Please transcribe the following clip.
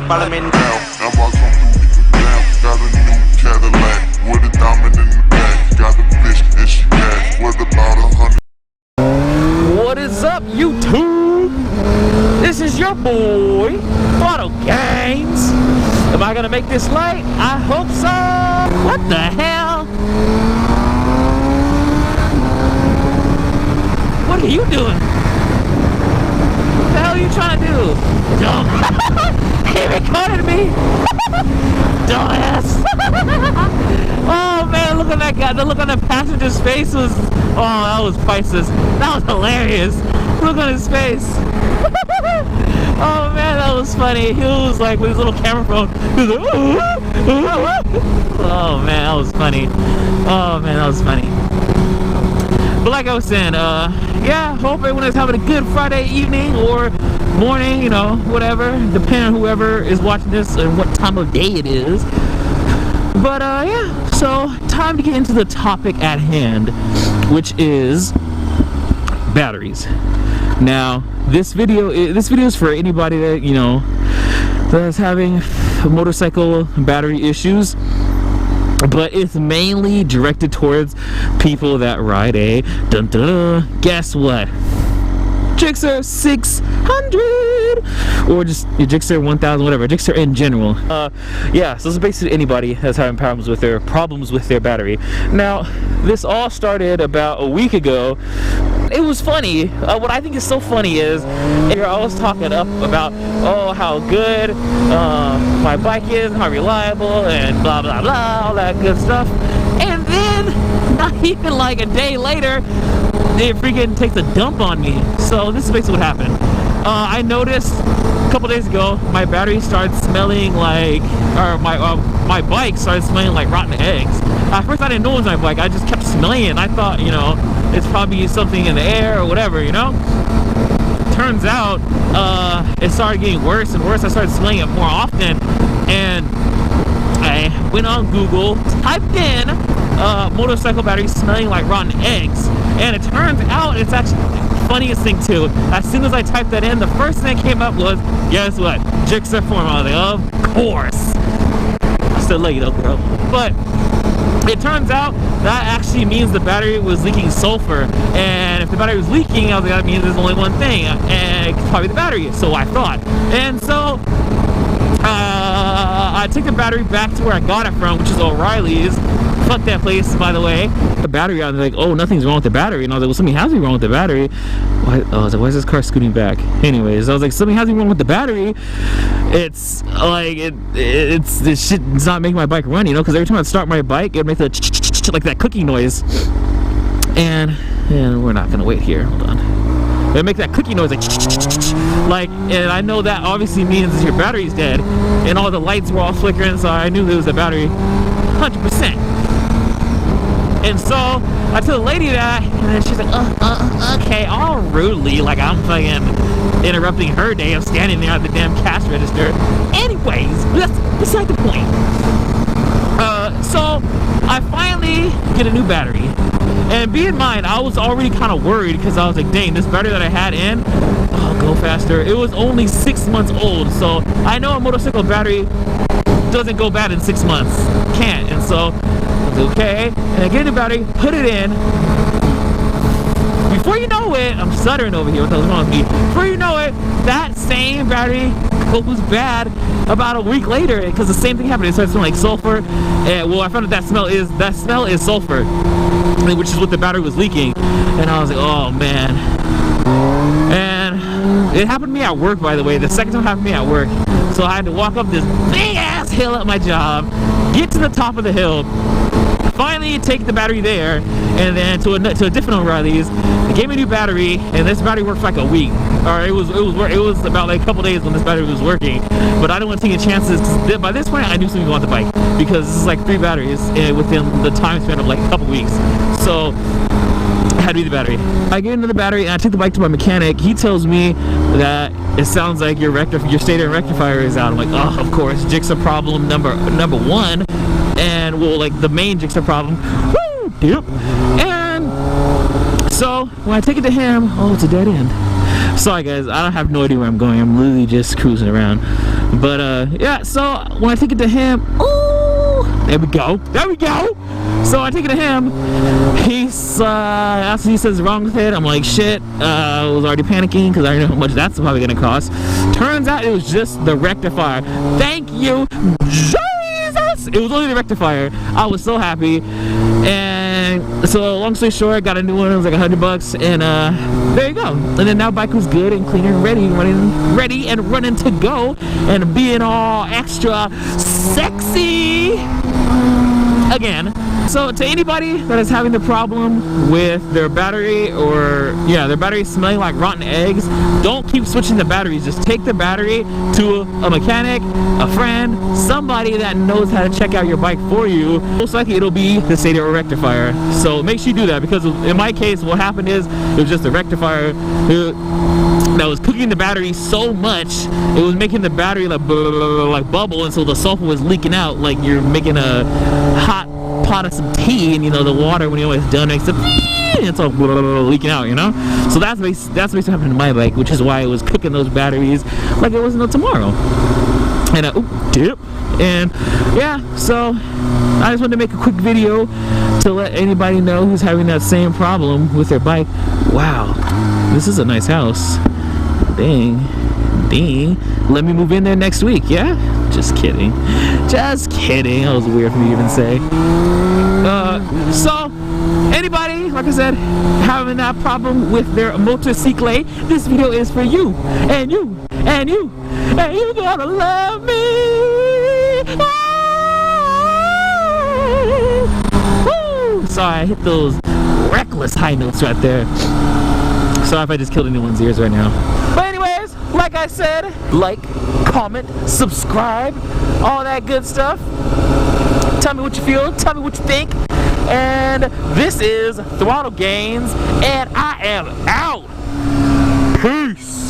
follow me now. Now I come through down. Got a new Cadillac with a diamond in the back. Got a bitch and she bad with about 100. What is up, YouTube? This is your boy, Throttle-Gainz. Am I gonna make this late? I hope so. What the hell? What are you doing? What the hell are you trying to do? He recorded me. Dumbass. Oh man, look at that guy. The look on the passenger's face was, oh, that was priceless. That was hilarious. Look on his face. Oh man, that was funny. He was like with his little camera phone. He was like, oh man, that was funny. Oh man, that was funny. But like I was saying, yeah, hope everyone is having a good Friday evening or morning, you know, whatever, depending on whoever is watching this and what time of day it is. But yeah, so time to get into the topic at hand, which is batteries. Now, this video is for anybody that, you know, that's having motorcycle battery issues. But it's mainly directed towards people that ride a guess what? GSXR 600 or just GSXR 1000, whatever, GSXR in general. Yeah, so it's basically anybody that's having problems with their battery. Now, this all started about a week ago. It was funny. What I think is so funny is you're always talking up about, oh, how good my bike is, how reliable, and blah blah blah, all that good stuff. And then, not even like a day later, it freaking takes a dump on me. So this is basically what happened. I noticed a couple days ago my battery started smelling like, or my bike started smelling like rotten eggs. At first I didn't know it was my bike. I just kept smelling it and I thought, you know, it's probably something in the air or whatever, you know. Turns out it started getting worse and worse. I started smelling it more often, and I went on Google, typed in motorcycle battery smelling like rotten eggs, and it turns out it's actually the funniest thing too. As soon as I typed that in, the first thing that came up was, guess what? GSXR form. I was like, of course. I still love you though, girl. But it turns out that actually means the battery was leaking sulfur, and if the battery was leaking, I was like, that means there's only one thing, and it's probably the battery, so I thought. And so I took the battery back to where I got it from, which is O'Reilly's. Fuck that place, by the way. The battery out, and they're like, oh, nothing's wrong with the battery. And I was like, well, something has to be wrong with the battery. I was like, why is this car scooting back? Anyways, I was like, something has to be wrong with the battery. It's like, this shit does not make my bike run, you know, because every time I start my bike, it would make the like that clicking noise. And we're not gonna wait here. Hold on. It make that clicking noise like, and I know that obviously means your battery's dead, and all the lights were all flickering, so I knew it was the battery, 100%. And so I told the lady that, and then she's like, okay, all rudely, like I'm fucking interrupting her day of standing there at the damn cash register. Anyways, that's beside the point. So I finally get a new battery. And be in mind, I was already kind of worried because I was like, dang, this battery that I had in, oh, go faster. It was only 6 months old, so I know a motorcycle battery doesn't go bad in 6 months. Can't. And so okay, and I get a new battery, put it in. Before you know it, I'm stuttering over here. What the hell's wrong with me? Before you know it, that same battery goes bad about a week later because the same thing happened. It started smelling like sulfur. And well, I found out that smell is sulfur, which is what the battery was leaking. And I was like, oh man. And it happened to me at work, by the way. The second time it happened to me at work. So I had to walk up this big ass hill at my job, get to the top of the hill, finally take the battery there, and then to a different O'Reilly's. They gave me a new battery, and this battery worked for like a week. Or it was about like a couple days when this battery was working. But I didn't want to take any chances, because by this point I knew something about the bike, because this is like 3 batteries within the time span of like a couple weeks. So it had to be the battery. I get into the battery and I take the bike to my mechanic. He tells me that it sounds like your stator and rectifier is out. I'm like, oh, of course, GSXR problem number 1. And well, like the main GSXR problem. Woo! Yep. And so when I take it to him, oh, it's a dead end. Sorry guys, I don't have no idea where I'm going. I'm literally just cruising around. But yeah, so when I take it to him, ooh, there we go. So I take it to him. He's after he says wrong with it, I'm like, shit. I was already panicking because I already know how much that's probably gonna cost. Turns out it was just the rectifier. Thank you, Jesus. It was only the rectifier. I was so happy. And so long story short, I got a new one. It was like $100, and there you go. And then now bike was good and clean and ready and running to go and being all extra sexy again. So to anybody that is having the problem with their battery, or their battery smelling like rotten eggs, don't keep switching the batteries. Just take the battery to a mechanic, a friend, somebody that knows how to check out your bike for you. Most likely it'll be the stator or rectifier. So make sure you do that, because in my case what happened is it was just a rectifier that was cooking the battery so much it was making the battery like bubble, and so the sulfur was leaking out like you're making a hot pot of some tea, and the water when you're always done makes it, it's all leaking out, so that's basically happening to my bike, which is why it was cooking those batteries like it was no tomorrow. And dip. And yeah, so I just wanted to make a quick video to let anybody know who's having that same problem with their bike. Wow, this is a nice house. Dang. Let me move in there next week. Yeah, just kidding. That was weird for me to even say. So anybody, like I said, having that problem with their motorcycle, this video is for you, and you gotta love me. Woo! Sorry, I hit those reckless high notes right there. Sorry if I just killed anyone's ears right now. But anyways, like I said, like, comment, subscribe, all that good stuff. Tell me what you feel, tell me what you think. And this is Throttle-Gainz, and I am out. Peace.